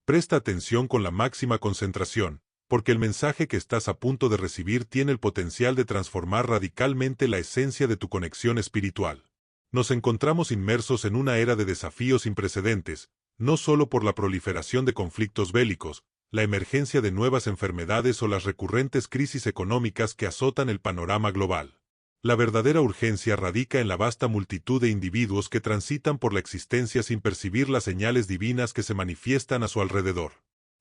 Presta atención con la máxima concentración, porque el mensaje que estás a punto de recibir tiene el potencial de transformar radicalmente la esencia de tu conexión espiritual. Nos encontramos inmersos en una era de desafíos sin precedentes, no solo por la proliferación de conflictos bélicos, la emergencia de nuevas enfermedades o las recurrentes crisis económicas que azotan el panorama global. La verdadera urgencia radica en la vasta multitud de individuos que transitan por la existencia sin percibir las señales divinas que se manifiestan a su alrededor.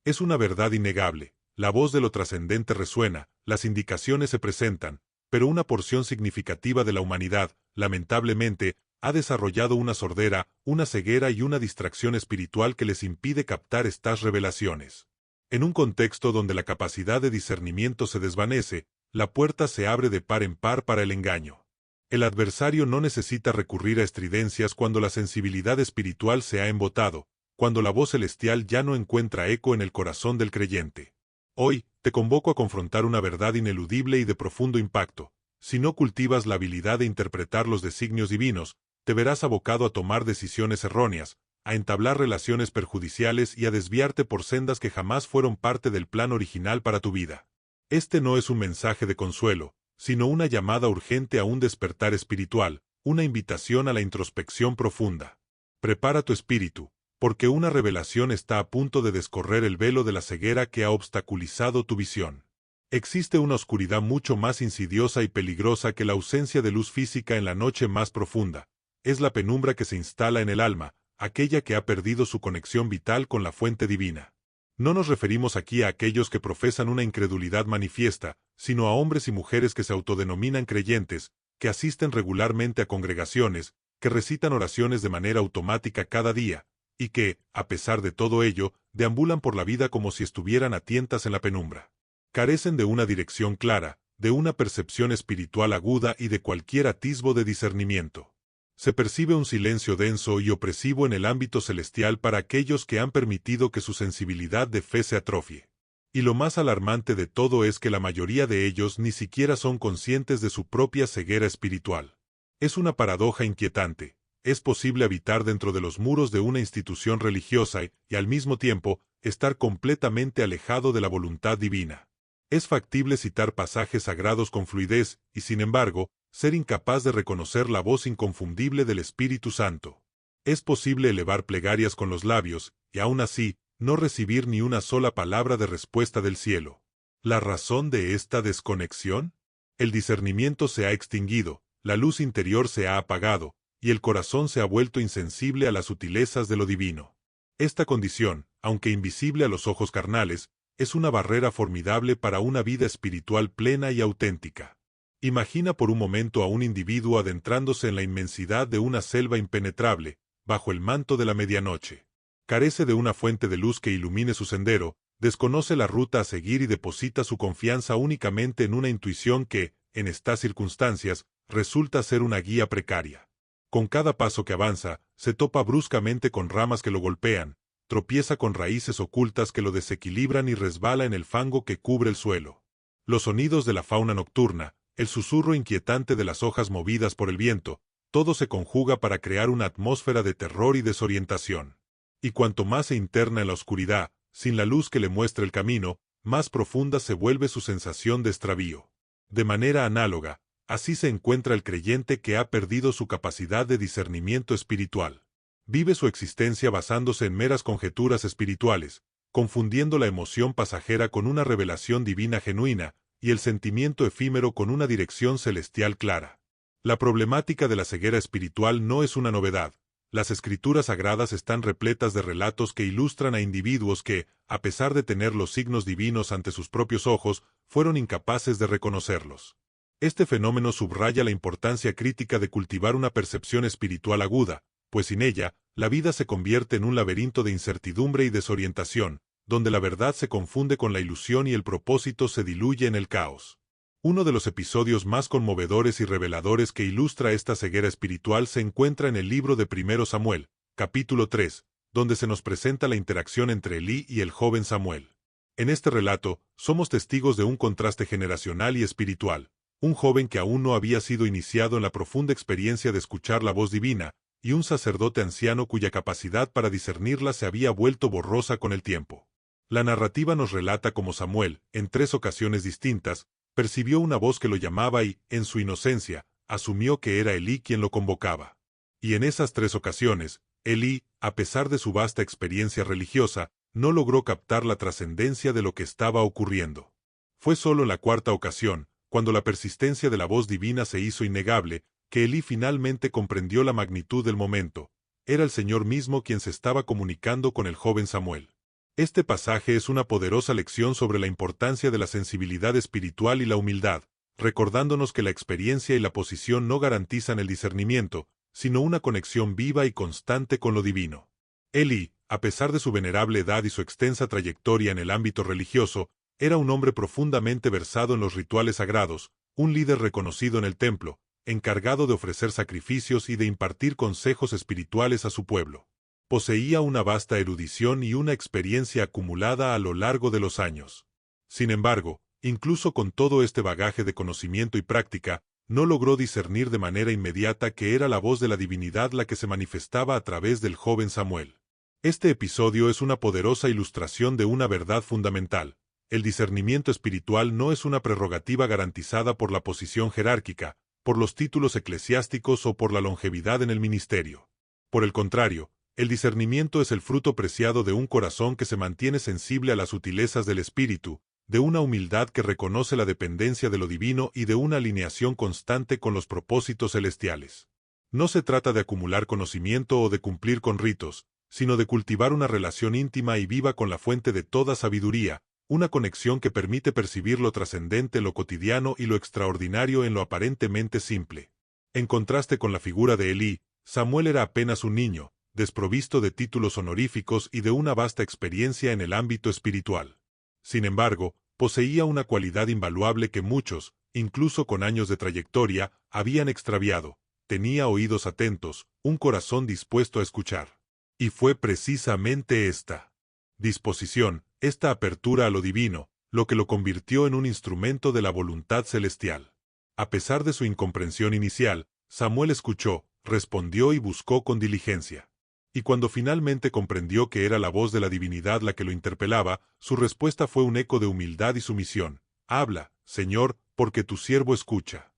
Es una verdad innegable, la voz de lo trascendente resuena, las indicaciones se presentan, pero una porción significativa de la humanidad, lamentablemente, ha desarrollado una sordera, una ceguera y una distracción espiritual que les impide captar estas revelaciones. En un contexto donde la capacidad de discernimiento se desvanece, la puerta se abre de par en par para el engaño. El adversario no necesita recurrir a estridencias cuando la sensibilidad espiritual se ha embotado, cuando la voz celestial ya no encuentra eco en el corazón del creyente. Hoy, te convoco a confrontar una verdad ineludible y de profundo impacto. Si no cultivas la habilidad de interpretar los designios divinos, te verás abocado a tomar decisiones erróneas, a entablar relaciones perjudiciales y a desviarte por sendas que jamás fueron parte del plan original para tu vida. Este no es un mensaje de consuelo, sino una llamada urgente a un despertar espiritual, una invitación a la introspección profunda. Prepara tu espíritu, porque una revelación está a punto de descorrer el velo de la ceguera que ha obstaculizado tu visión. Existe una oscuridad mucho más insidiosa y peligrosa que la ausencia de luz física en la noche más profunda. Es la penumbra que se instala en el alma, aquella que ha perdido su conexión vital con la fuente divina. No nos referimos aquí a aquellos que profesan una incredulidad manifiesta, sino a hombres y mujeres que se autodenominan creyentes, que asisten regularmente a congregaciones, que recitan oraciones de manera automática cada día, y que, a pesar de todo ello, deambulan por la vida como si estuvieran a tientas en la penumbra. Carecen de una dirección clara, de una percepción espiritual aguda y de cualquier atisbo de discernimiento. Se percibe un silencio denso y opresivo en el ámbito celestial para aquellos que han permitido que su sensibilidad de fe se atrofie. Y lo más alarmante de todo es que la mayoría de ellos ni siquiera son conscientes de su propia ceguera espiritual. Es una paradoja inquietante. Es posible habitar dentro de los muros de una institución religiosa y, al mismo tiempo, estar completamente alejado de la voluntad divina. Es factible citar pasajes sagrados con fluidez y, sin embargo, ser incapaz de reconocer la voz inconfundible del Espíritu Santo. Es posible elevar plegarias con los labios, y aún así, no recibir ni una sola palabra de respuesta del cielo. ¿La razón de esta desconexión? El discernimiento se ha extinguido, la luz interior se ha apagado, y el corazón se ha vuelto insensible a las sutilezas de lo divino. Esta condición, aunque invisible a los ojos carnales, es una barrera formidable para una vida espiritual plena y auténtica. Imagina por un momento a un individuo adentrándose en la inmensidad de una selva impenetrable, bajo el manto de la medianoche. Carece de una fuente de luz que ilumine su sendero, desconoce la ruta a seguir y deposita su confianza únicamente en una intuición que, en estas circunstancias, resulta ser una guía precaria. Con cada paso que avanza, se topa bruscamente con ramas que lo golpean, tropieza con raíces ocultas que lo desequilibran y resbala en el fango que cubre el suelo. Los sonidos de la fauna nocturna, el susurro inquietante de las hojas movidas por el viento, todo se conjuga para crear una atmósfera de terror y desorientación. Y cuanto más se interna en la oscuridad, sin la luz que le muestre el camino, más profunda se vuelve su sensación de extravío. De manera análoga, así se encuentra el creyente que ha perdido su capacidad de discernimiento espiritual. Vive su existencia basándose en meras conjeturas espirituales, confundiendo la emoción pasajera con una revelación divina genuina, y el sentimiento efímero con una dirección celestial clara. La problemática de la ceguera espiritual no es una novedad. Las escrituras sagradas están repletas de relatos que ilustran a individuos que, a pesar de tener los signos divinos ante sus propios ojos, fueron incapaces de reconocerlos. Este fenómeno subraya la importancia crítica de cultivar una percepción espiritual aguda, pues sin ella, la vida se convierte en un laberinto de incertidumbre y desorientación, donde la verdad se confunde con la ilusión y el propósito se diluye en el caos. Uno de los episodios más conmovedores y reveladores que ilustra esta ceguera espiritual se encuentra en el libro de 1 Samuel, capítulo 3, donde se nos presenta la interacción entre Elí y el joven Samuel. En este relato, somos testigos de un contraste generacional y espiritual, un joven que aún no había sido iniciado en la profunda experiencia de escuchar la voz divina, y un sacerdote anciano cuya capacidad para discernirla se había vuelto borrosa con el tiempo. La narrativa nos relata cómo Samuel, en 3 ocasiones distintas, percibió una voz que lo llamaba y, en su inocencia, asumió que era Elí quien lo convocaba. Y en esas 3 ocasiones, Elí, a pesar de su vasta experiencia religiosa, no logró captar la trascendencia de lo que estaba ocurriendo. Fue solo en la 4ª ocasión, cuando la persistencia de la voz divina se hizo innegable, que Elí finalmente comprendió la magnitud del momento. Era el Señor mismo quien se estaba comunicando con el joven Samuel. Este pasaje es una poderosa lección sobre la importancia de la sensibilidad espiritual y la humildad, recordándonos que la experiencia y la posición no garantizan el discernimiento, sino una conexión viva y constante con lo divino. Elí, a pesar de su venerable edad y su extensa trayectoria en el ámbito religioso, era un hombre profundamente versado en los rituales sagrados, un líder reconocido en el templo, encargado de ofrecer sacrificios y de impartir consejos espirituales a su pueblo. Poseía una vasta erudición y una experiencia acumulada a lo largo de los años. Sin embargo, incluso con todo este bagaje de conocimiento y práctica, no logró discernir de manera inmediata que era la voz de la divinidad la que se manifestaba a través del joven Samuel. Este episodio es una poderosa ilustración de una verdad fundamental. El discernimiento espiritual no es una prerrogativa garantizada por la posición jerárquica, por los títulos eclesiásticos o por la longevidad en el ministerio. Por el contrario, el discernimiento es el fruto preciado de un corazón que se mantiene sensible a las sutilezas del espíritu, de una humildad que reconoce la dependencia de lo divino y de una alineación constante con los propósitos celestiales. No se trata de acumular conocimiento o de cumplir con ritos, sino de cultivar una relación íntima y viva con la fuente de toda sabiduría, una conexión que permite percibir lo trascendente en lo cotidiano y lo extraordinario en lo aparentemente simple. En contraste con la figura de Elí, Samuel era apenas un niño, desprovisto de títulos honoríficos y de una vasta experiencia en el ámbito espiritual. Sin embargo, poseía una cualidad invaluable que muchos, incluso con años de trayectoria, habían extraviado: tenía oídos atentos, un corazón dispuesto a escuchar. Y fue precisamente esta disposición, esta apertura a lo divino, lo que lo convirtió en un instrumento de la voluntad celestial. A pesar de su incomprensión inicial, Samuel escuchó, respondió y buscó con diligencia. Y cuando finalmente comprendió que era la voz de la divinidad la que lo interpelaba, su respuesta fue un eco de humildad y sumisión: «Habla, Señor, porque tu siervo escucha».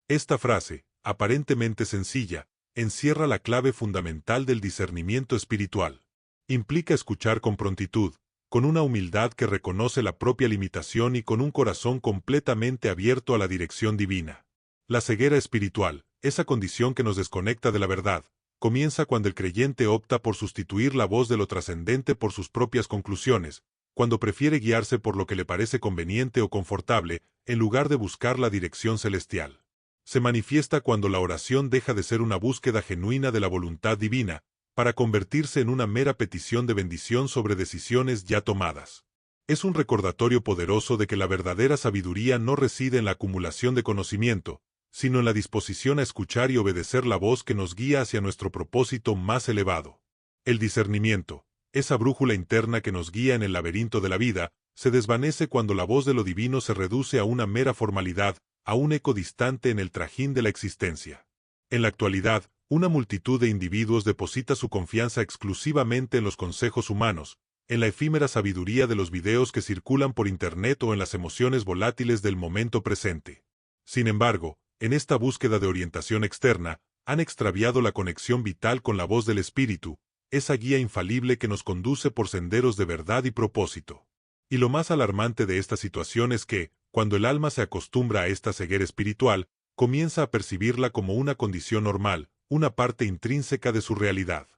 Esta frase, aparentemente sencilla, encierra la clave fundamental del discernimiento espiritual. Implica escuchar con prontitud, con una humildad que reconoce la propia limitación y con un corazón completamente abierto a la dirección divina. La ceguera espiritual, esa condición que nos desconecta de la verdad, comienza cuando el creyente opta por sustituir la voz de lo trascendente por sus propias conclusiones, cuando prefiere guiarse por lo que le parece conveniente o confortable, en lugar de buscar la dirección celestial. Se manifiesta cuando la oración deja de ser una búsqueda genuina de la voluntad divina, para convertirse en una mera petición de bendición sobre decisiones ya tomadas. Es un recordatorio poderoso de que la verdadera sabiduría no reside en la acumulación de conocimiento, sino en la disposición a escuchar y obedecer la voz que nos guía hacia nuestro propósito más elevado. El discernimiento, esa brújula interna que nos guía en el laberinto de la vida, se desvanece cuando la voz de lo divino se reduce a una mera formalidad, a un eco distante en el trajín de la existencia. En la actualidad, una multitud de individuos deposita su confianza exclusivamente en los consejos humanos, en la efímera sabiduría de los videos que circulan por Internet o en las emociones volátiles del momento presente. Sin embargo, en esta búsqueda de orientación externa, han extraviado la conexión vital con la voz del Espíritu, esa guía infalible que nos conduce por senderos de verdad y propósito. Y lo más alarmante de esta situación es que, cuando el alma se acostumbra a esta ceguera espiritual, comienza a percibirla como una condición normal, una parte intrínseca de su realidad.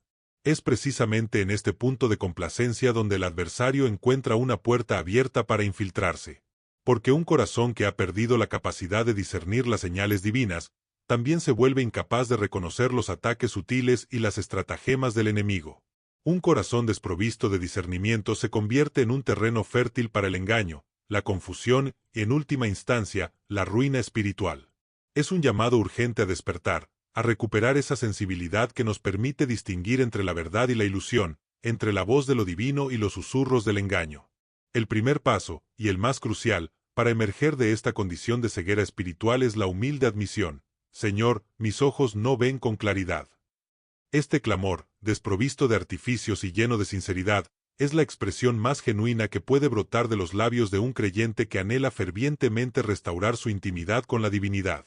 Es precisamente en este punto de complacencia donde el adversario encuentra una puerta abierta para infiltrarse. Porque un corazón que ha perdido la capacidad de discernir las señales divinas, también se vuelve incapaz de reconocer los ataques sutiles y las estratagemas del enemigo. Un corazón desprovisto de discernimiento se convierte en un terreno fértil para el engaño, la confusión y, en última instancia, la ruina espiritual. Es un llamado urgente a despertar, a recuperar esa sensibilidad que nos permite distinguir entre la verdad y la ilusión, entre la voz de lo divino y los susurros del engaño. El primer paso, y el más crucial, para emerger de esta condición de ceguera espiritual es la humilde admisión: «Señor, mis ojos no ven con claridad». Este clamor, desprovisto de artificios y lleno de sinceridad, Es la expresión más genuina que puede brotar de los labios de un creyente que anhela fervientemente restaurar su intimidad con la divinidad.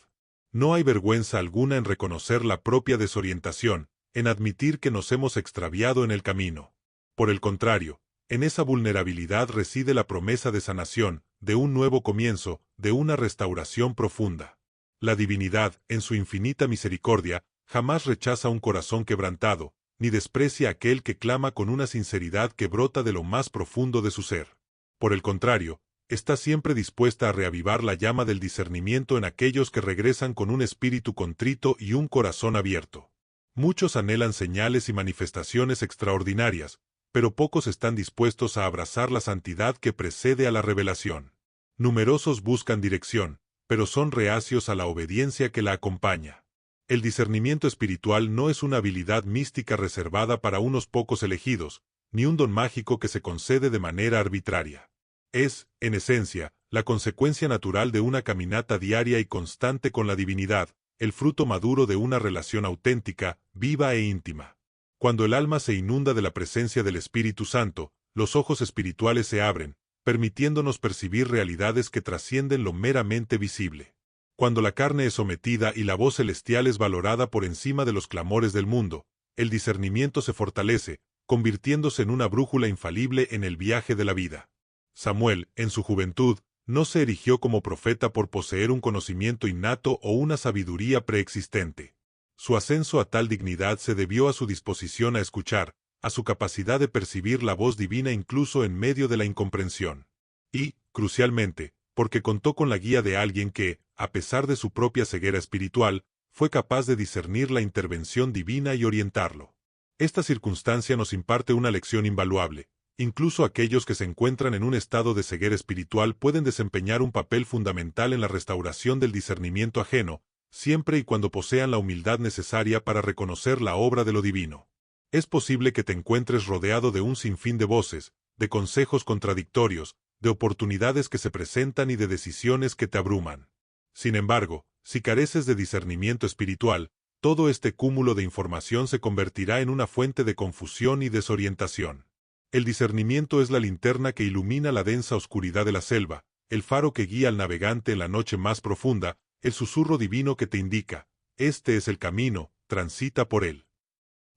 No hay vergüenza alguna en reconocer la propia desorientación, en admitir que nos hemos extraviado en el camino. Por el contrario, en esa vulnerabilidad reside la promesa de sanación, de un nuevo comienzo, de una restauración profunda. La divinidad, en su infinita misericordia, jamás rechaza un corazón quebrantado, ni desprecia a aquel que clama con una sinceridad que brota de lo más profundo de su ser. Por el contrario, está siempre dispuesta a reavivar la llama del discernimiento en aquellos que regresan con un espíritu contrito y un corazón abierto. Muchos anhelan señales y manifestaciones extraordinarias, pero pocos están dispuestos a abrazar la santidad que precede a la revelación. Numerosos buscan dirección, pero son reacios a la obediencia que la acompaña. El discernimiento espiritual no es una habilidad mística reservada para unos pocos elegidos, ni un don mágico que se concede de manera arbitraria. Es, en esencia, la consecuencia natural de una caminata diaria y constante con la divinidad, el fruto maduro de una relación auténtica, viva e íntima. Cuando el alma se inunda de la presencia del Espíritu Santo, los ojos espirituales se abren, permitiéndonos percibir realidades que trascienden lo meramente visible. Cuando la carne es sometida y la voz celestial es valorada por encima de los clamores del mundo, el discernimiento se fortalece, convirtiéndose en una brújula infalible en el viaje de la vida. Samuel, en su juventud, no se erigió como profeta por poseer un conocimiento innato o una sabiduría preexistente. Su ascenso a tal dignidad se debió a su disposición a escuchar, a su capacidad de percibir la voz divina incluso en medio de la incomprensión. Y, crucialmente, porque contó con la guía de alguien que, a pesar de su propia ceguera espiritual, fue capaz de discernir la intervención divina y orientarlo. Esta circunstancia nos imparte una lección invaluable. Incluso aquellos que se encuentran en un estado de ceguera espiritual pueden desempeñar un papel fundamental en la restauración del discernimiento ajeno, siempre y cuando posean la humildad necesaria para reconocer la obra de lo divino. Es posible que te encuentres rodeado de un sinfín de voces, de consejos contradictorios, de oportunidades que se presentan y de decisiones que te abruman. Sin embargo, si careces de discernimiento espiritual, todo este cúmulo de información se convertirá en una fuente de confusión y desorientación. El discernimiento es la linterna que ilumina la densa oscuridad de la selva, el faro que guía al navegante en la noche más profunda, el susurro divino que te indica: este es el camino, transita por él.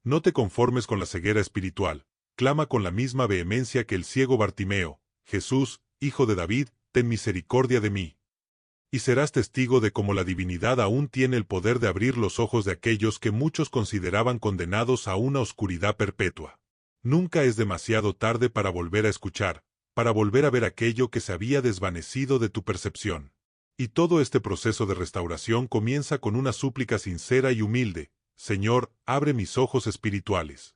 No te conformes con la ceguera espiritual, clama con la misma vehemencia que el ciego Bartimeo: Jesús, Hijo de David, ten misericordia de mí. Y serás testigo de cómo la divinidad aún tiene el poder de abrir los ojos de aquellos que muchos consideraban condenados a una oscuridad perpetua. Nunca es demasiado tarde para volver a escuchar, para volver a ver aquello que se había desvanecido de tu percepción. Y todo este proceso de restauración comienza con una súplica sincera y humilde: Señor, abre mis ojos espirituales.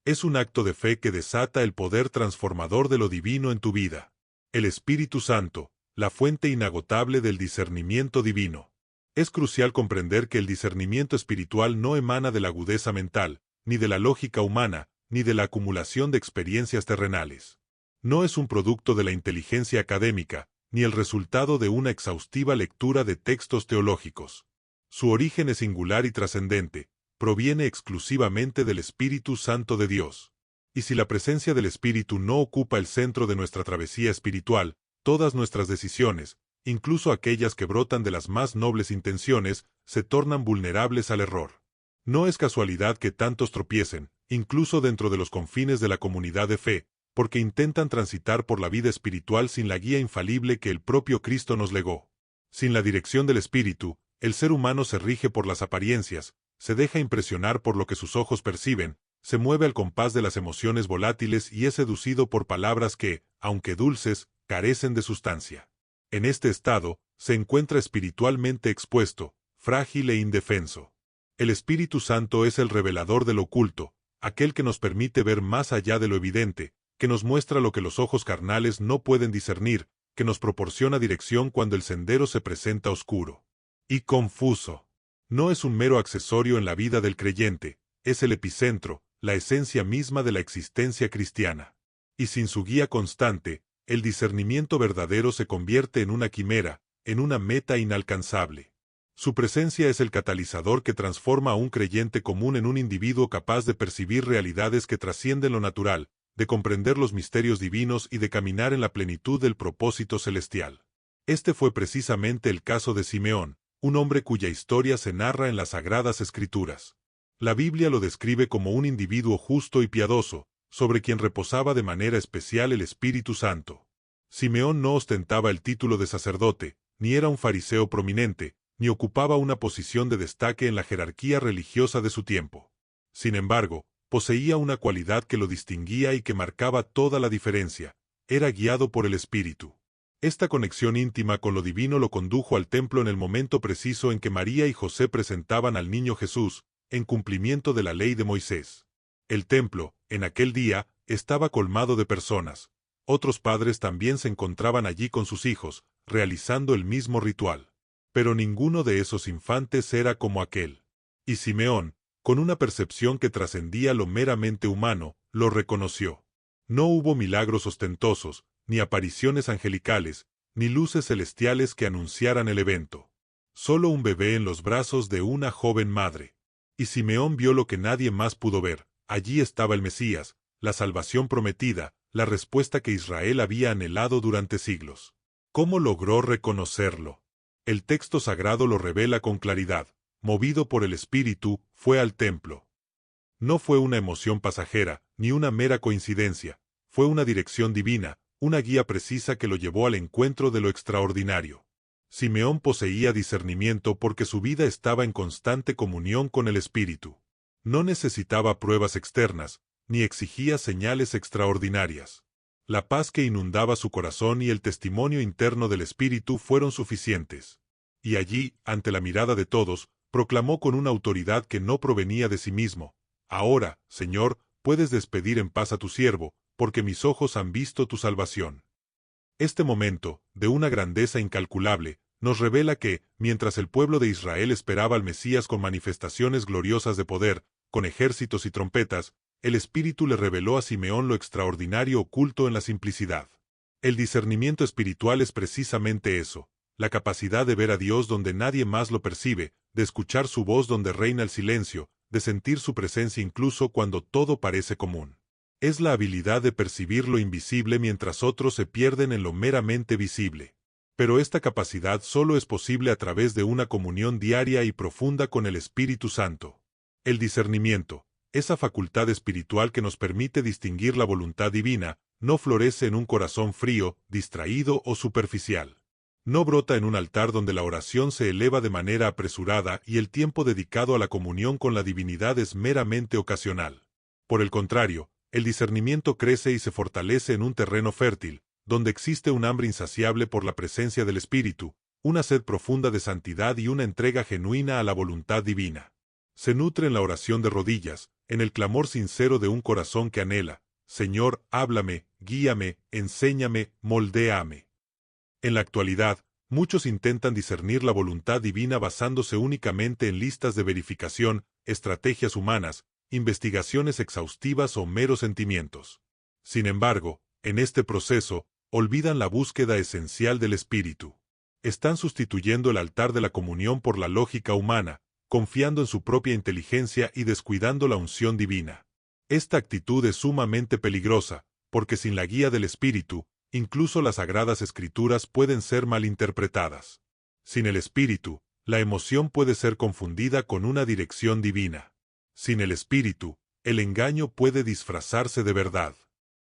Es un acto de fe que desata el poder transformador de lo divino en tu vida. El Espíritu Santo, la fuente inagotable del discernimiento divino. Es crucial comprender que el discernimiento espiritual no emana de la agudeza mental, ni de la lógica humana, ni de la acumulación de experiencias terrenales. No es un producto de la inteligencia académica, ni el resultado de una exhaustiva lectura de textos teológicos. Su origen es singular y trascendente, proviene exclusivamente del Espíritu Santo de Dios. Y si la presencia del Espíritu no ocupa el centro de nuestra travesía espiritual, todas nuestras decisiones, incluso aquellas que brotan de las más nobles intenciones, se tornan vulnerables al error. No es casualidad que tantos tropiecen, incluso dentro de los confines de la comunidad de fe, porque intentan transitar por la vida espiritual sin la guía infalible que el propio Cristo nos legó. Sin la dirección del Espíritu, el ser humano se rige por las apariencias, se deja impresionar por lo que sus ojos perciben, se mueve al compás de las emociones volátiles y es seducido por palabras que, aunque dulces, carecen de sustancia. En este estado, se encuentra espiritualmente expuesto, frágil e indefenso. El Espíritu Santo es el revelador de lo oculto, aquel que nos permite ver más allá de lo evidente, que nos muestra lo que los ojos carnales no pueden discernir, que nos proporciona dirección cuando el sendero se presenta oscuro y confuso. No es un mero accesorio en la vida del creyente, es el epicentro, la esencia misma de la existencia cristiana. Y sin su guía constante, el discernimiento verdadero se convierte en una quimera, en una meta inalcanzable. Su presencia es el catalizador que transforma a un creyente común en un individuo capaz de percibir realidades que trascienden lo natural, de comprender los misterios divinos y de caminar en la plenitud del propósito celestial. Este fue precisamente el caso de Simeón, un hombre cuya historia se narra en las Sagradas Escrituras. La Biblia lo describe como un individuo justo y piadoso, sobre quien reposaba de manera especial el Espíritu Santo. Simeón no ostentaba el título de sacerdote, ni era un fariseo prominente, ni ocupaba una posición de destaque en la jerarquía religiosa de su tiempo. Sin embargo, poseía una cualidad que lo distinguía y que marcaba toda la diferencia: era guiado por el Espíritu. Esta conexión íntima con lo divino lo condujo al templo en el momento preciso en que María y José presentaban al niño Jesús, en cumplimiento de la ley de Moisés. El templo, en aquel día, estaba colmado de personas. Otros padres también se encontraban allí con sus hijos, realizando el mismo ritual. Pero ninguno de esos infantes era como aquel. Y Simeón, con una percepción que trascendía lo meramente humano, lo reconoció. No hubo milagros ostentosos, ni apariciones angelicales, ni luces celestiales que anunciaran el evento. Solo un bebé en los brazos de una joven madre. Y Simeón vio lo que nadie más pudo ver: allí estaba el Mesías, la salvación prometida, la respuesta que Israel había anhelado durante siglos. ¿Cómo logró reconocerlo? El texto sagrado lo revela con claridad. Movido por el Espíritu, fue al templo. No fue una emoción pasajera, ni una mera coincidencia. Fue una dirección divina, una guía precisa que lo llevó al encuentro de lo extraordinario. Simeón poseía discernimiento porque su vida estaba en constante comunión con el Espíritu. No necesitaba pruebas externas, ni exigía señales extraordinarias. La paz que inundaba su corazón y el testimonio interno del Espíritu fueron suficientes. Y allí, ante la mirada de todos, proclamó con una autoridad que no provenía de sí mismo: «Ahora, Señor, puedes despedir en paz a tu siervo, porque mis ojos han visto tu salvación». Este momento, de una grandeza incalculable, nos revela que, mientras el pueblo de Israel esperaba al Mesías con manifestaciones gloriosas de poder, con ejércitos y trompetas, el Espíritu le reveló a Simeón lo extraordinario oculto en la simplicidad. El discernimiento espiritual es precisamente eso: la capacidad de ver a Dios donde nadie más lo percibe, de escuchar su voz donde reina el silencio, de sentir su presencia incluso cuando todo parece común. Es la habilidad de percibir lo invisible mientras otros se pierden en lo meramente visible. Pero esta capacidad solo es posible a través de una comunión diaria y profunda con el Espíritu Santo. El discernimiento, esa facultad espiritual que nos permite distinguir la voluntad divina, no florece en un corazón frío, distraído o superficial. No brota en un altar donde la oración se eleva de manera apresurada y el tiempo dedicado a la comunión con la divinidad es meramente ocasional. Por el contrario, el discernimiento crece y se fortalece en un terreno fértil, donde existe un hambre insaciable por la presencia del Espíritu, una sed profunda de santidad y una entrega genuina a la voluntad divina. Se nutre en la oración de rodillas, en el clamor sincero de un corazón que anhela: «Señor, háblame, guíame, enséñame, moldéame». En la actualidad, muchos intentan discernir la voluntad divina basándose únicamente en listas de verificación, estrategias humanas, investigaciones exhaustivas o meros sentimientos. Sin embargo, en este proceso, olvidan la búsqueda esencial del Espíritu. Están sustituyendo el altar de la comunión por la lógica humana, confiando en su propia inteligencia y descuidando la unción divina. Esta actitud es sumamente peligrosa, porque sin la guía del Espíritu, incluso las Sagradas Escrituras pueden ser malinterpretadas. Sin el Espíritu, la emoción puede ser confundida con una dirección divina. Sin el Espíritu, el engaño puede disfrazarse de verdad.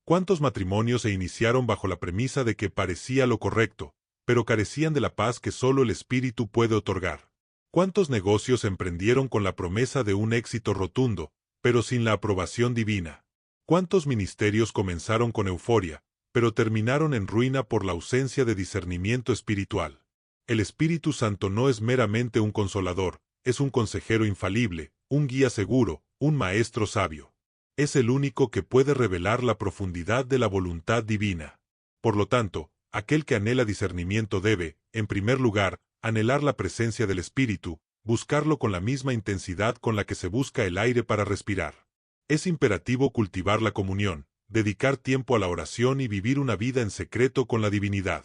¿Cuántos matrimonios se iniciaron bajo la premisa de que parecía lo correcto, pero carecían de la paz que solo el Espíritu puede otorgar? ¿Cuántos negocios emprendieron con la promesa de un éxito rotundo, pero sin la aprobación divina? ¿Cuántos ministerios comenzaron con euforia, pero terminaron en ruina por la ausencia de discernimiento espiritual? El Espíritu Santo no es meramente un consolador, es un consejero infalible, un guía seguro, un maestro sabio. Es el único que puede revelar la profundidad de la voluntad divina. Por lo tanto, aquel que anhela discernimiento debe, en primer lugar, anhelar la presencia del Espíritu, buscarlo con la misma intensidad con la que se busca el aire para respirar. Es imperativo cultivar la comunión, dedicar tiempo a la oración y vivir una vida en secreto con la divinidad.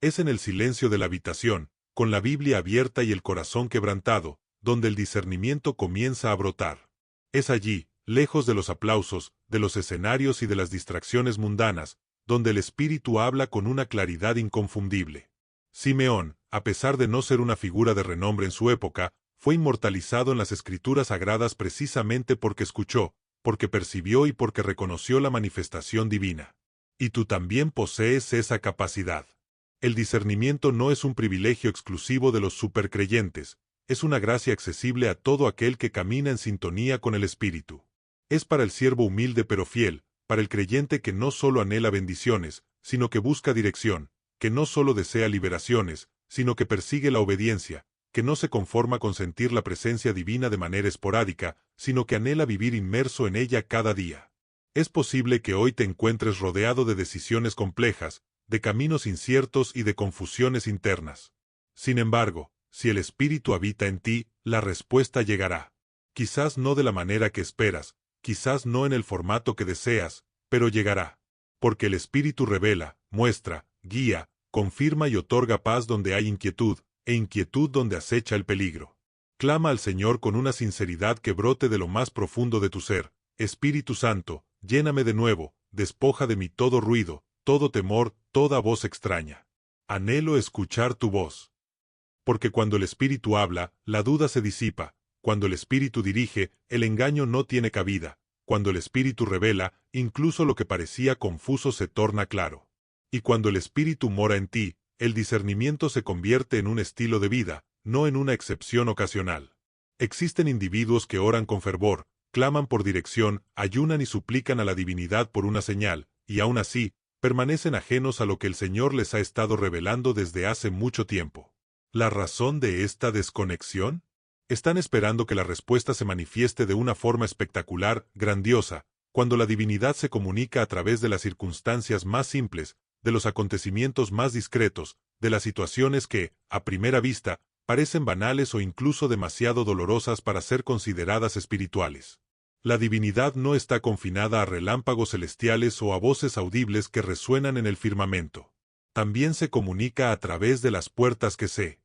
Es en el silencio de la habitación, con la Biblia abierta y el corazón quebrantado, donde el discernimiento comienza a brotar. Es allí, lejos de los aplausos, de los escenarios y de las distracciones mundanas, donde el Espíritu habla con una claridad inconfundible. Simeón, a pesar de no ser una figura de renombre en su época, fue inmortalizado en las Escrituras Sagradas precisamente porque escuchó, porque percibió y porque reconoció la manifestación divina. Y tú también posees esa capacidad. El discernimiento no es un privilegio exclusivo de los supercreyentes, es una gracia accesible a todo aquel que camina en sintonía con el Espíritu. Es para el siervo humilde pero fiel, para el creyente que no solo anhela bendiciones, sino que busca dirección, que no solo desea liberaciones, sino que persigue la obediencia, que no se conforma con sentir la presencia divina de manera esporádica, sino que anhela vivir inmerso en ella cada día. Es posible que hoy te encuentres rodeado de decisiones complejas, de caminos inciertos y de confusiones internas. Sin embargo, si el Espíritu habita en ti, la respuesta llegará. Quizás no de la manera que esperas, quizás no en el formato que deseas, pero llegará. Porque el Espíritu revela, muestra, guía, confirma y otorga paz donde hay inquietud, e inquietud donde acecha el peligro. Clama al Señor con una sinceridad que brote de lo más profundo de tu ser. Espíritu Santo, lléname de nuevo, despoja de mí todo ruido, todo temor, toda voz extraña. Anhelo escuchar tu voz. Porque cuando el Espíritu habla, la duda se disipa, cuando el Espíritu dirige, el engaño no tiene cabida, cuando el Espíritu revela, incluso lo que parecía confuso se torna claro. Y cuando el Espíritu mora en ti, el discernimiento se convierte en un estilo de vida, no en una excepción ocasional. Existen individuos que oran con fervor, claman por dirección, ayunan y suplican a la divinidad por una señal, y aún así, permanecen ajenos a lo que el Señor les ha estado revelando desde hace mucho tiempo. ¿La razón de esta desconexión? Están esperando que la respuesta se manifieste de una forma espectacular, grandiosa, cuando la divinidad se comunica a través de las circunstancias más simples, de los acontecimientos más discretos, de las situaciones que, a primera vista, parecen banales o incluso demasiado dolorosas para ser consideradas espirituales. La divinidad no está confinada a relámpagos celestiales o a voces audibles que resuenan en el firmamento. También se comunica a través de las puertas que se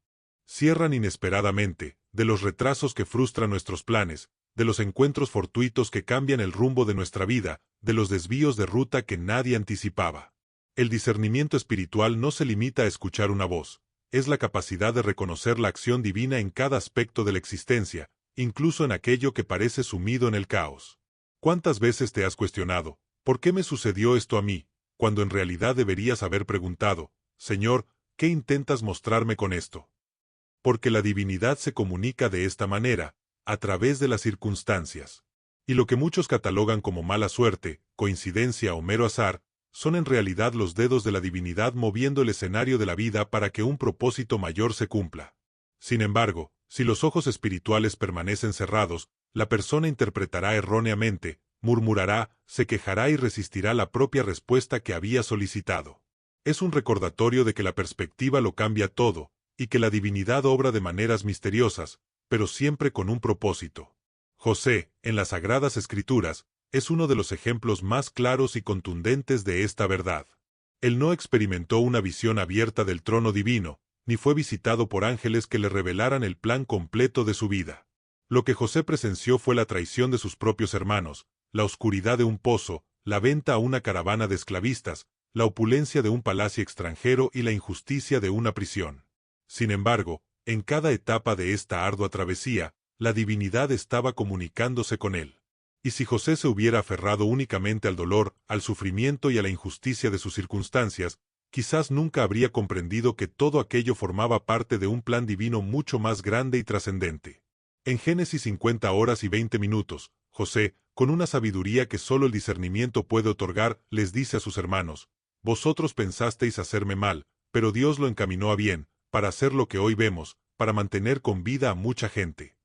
cierran inesperadamente, de los retrasos que frustran nuestros planes, de los encuentros fortuitos que cambian el rumbo de nuestra vida, de los desvíos de ruta que nadie anticipaba. El discernimiento espiritual no se limita a escuchar una voz, es la capacidad de reconocer la acción divina en cada aspecto de la existencia, incluso en aquello que parece sumido en el caos. ¿Cuántas veces te has cuestionado, ¿por qué me sucedió esto a mí?, cuando en realidad deberías haber preguntado, Señor, ¿qué intentas mostrarme con esto? Porque la divinidad se comunica de esta manera, a través de las circunstancias. Y lo que muchos catalogan como mala suerte, coincidencia o mero azar, son en realidad los dedos de la divinidad moviendo el escenario de la vida para que un propósito mayor se cumpla. Sin embargo, si los ojos espirituales permanecen cerrados, la persona interpretará erróneamente, murmurará, se quejará y resistirá la propia respuesta que había solicitado. Es un recordatorio de que la perspectiva lo cambia todo, y que la divinidad obra de maneras misteriosas, pero siempre con un propósito. José, en las Sagradas Escrituras, es uno de los ejemplos más claros y contundentes de esta verdad. Él no experimentó una visión abierta del trono divino, ni fue visitado por ángeles que le revelaran el plan completo de su vida. Lo que José presenció fue la traición de sus propios hermanos, la oscuridad de un pozo, la venta a una caravana de esclavistas, la opulencia de un palacio extranjero y la injusticia de una prisión. Sin embargo, en cada etapa de esta ardua travesía, la divinidad estaba comunicándose con él. Y si José se hubiera aferrado únicamente al dolor, al sufrimiento y a la injusticia de sus circunstancias, quizás nunca habría comprendido que todo aquello formaba parte de un plan divino mucho más grande y trascendente. En Génesis 50 horas y 20 minutos, José, con una sabiduría que solo el discernimiento puede otorgar, les dice a sus hermanos, «Vosotros pensasteis hacerme mal, pero Dios lo encaminó a bien, para hacer lo que hoy vemos, para mantener con vida a mucha gente».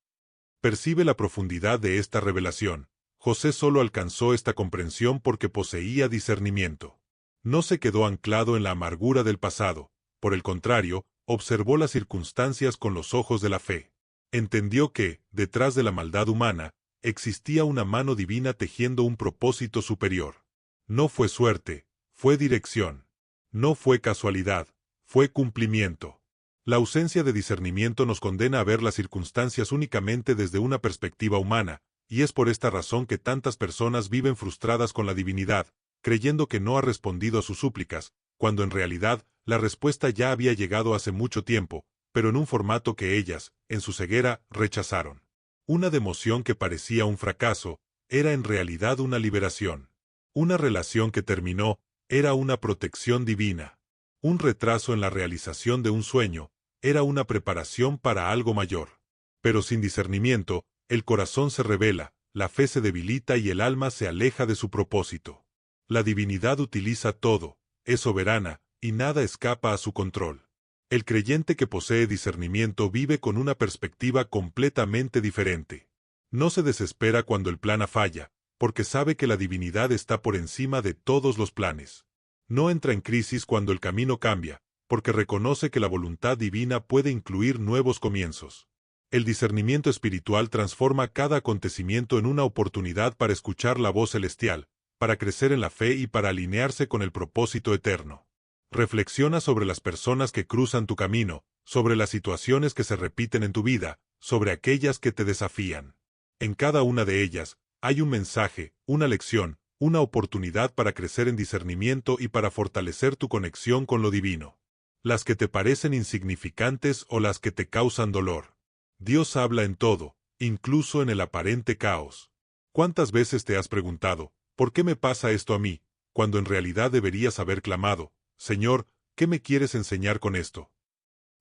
Percibe la profundidad de esta revelación. José solo alcanzó esta comprensión porque poseía discernimiento. No se quedó anclado en la amargura del pasado, por el contrario, observó las circunstancias con los ojos de la fe. Entendió que, detrás de la maldad humana, existía una mano divina tejiendo un propósito superior. No fue suerte, fue dirección. No fue casualidad, fue cumplimiento. La ausencia de discernimiento nos condena a ver las circunstancias únicamente desde una perspectiva humana, y es por esta razón que tantas personas viven frustradas con la divinidad, creyendo que no ha respondido a sus súplicas, cuando en realidad la respuesta ya había llegado hace mucho tiempo, pero en un formato que ellas, en su ceguera, rechazaron. Una democión que parecía un fracaso, era en realidad una liberación. Una relación que terminó, era una protección divina. Un retraso en la realización de un sueño, era una preparación para algo mayor. Pero sin discernimiento, el corazón se rebela, la fe se debilita y el alma se aleja de su propósito. La divinidad utiliza todo, es soberana, y nada escapa a su control. El creyente que posee discernimiento vive con una perspectiva completamente diferente. No se desespera cuando el plan falla, porque sabe que la divinidad está por encima de todos los planes. No entra en crisis cuando el camino cambia, porque reconoce que la voluntad divina puede incluir nuevos comienzos. El discernimiento espiritual transforma cada acontecimiento en una oportunidad para escuchar la voz celestial, para crecer en la fe y para alinearse con el propósito eterno. Reflexiona sobre las personas que cruzan tu camino, sobre las situaciones que se repiten en tu vida, sobre aquellas que te desafían. En cada una de ellas, hay un mensaje, una lección, una oportunidad para crecer en discernimiento y para fortalecer tu conexión con lo divino. Las que te parecen insignificantes o las que te causan dolor. Dios habla en todo, incluso en el aparente caos. ¿Cuántas veces te has preguntado, ¿por qué me pasa esto a mí?, cuando en realidad deberías haber clamado, Señor, ¿qué me quieres enseñar con esto?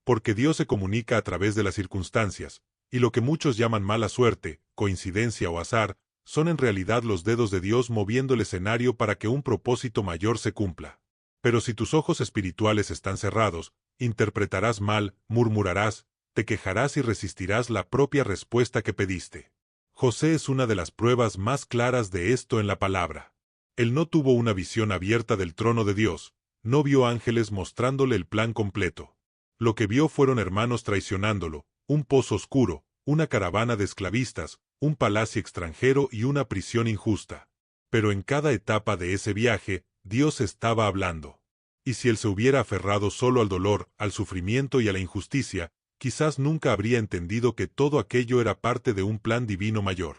Porque Dios se comunica a través de las circunstancias, y lo que muchos llaman mala suerte, coincidencia o azar, son en realidad los dedos de Dios moviendo el escenario para que un propósito mayor se cumpla. Pero si tus ojos espirituales están cerrados, interpretarás mal, murmurarás, te quejarás y resistirás la propia respuesta que pediste. José es una de las pruebas más claras de esto en la palabra. Él no tuvo una visión abierta del trono de Dios, no vio ángeles mostrándole el plan completo. Lo que vio fueron hermanos traicionándolo, un pozo oscuro, una caravana de esclavistas, un palacio extranjero y una prisión injusta. Pero en cada etapa de ese viaje, Dios estaba hablando. Y si él se hubiera aferrado solo al dolor, al sufrimiento y a la injusticia, quizás nunca habría entendido que todo aquello era parte de un plan divino mayor.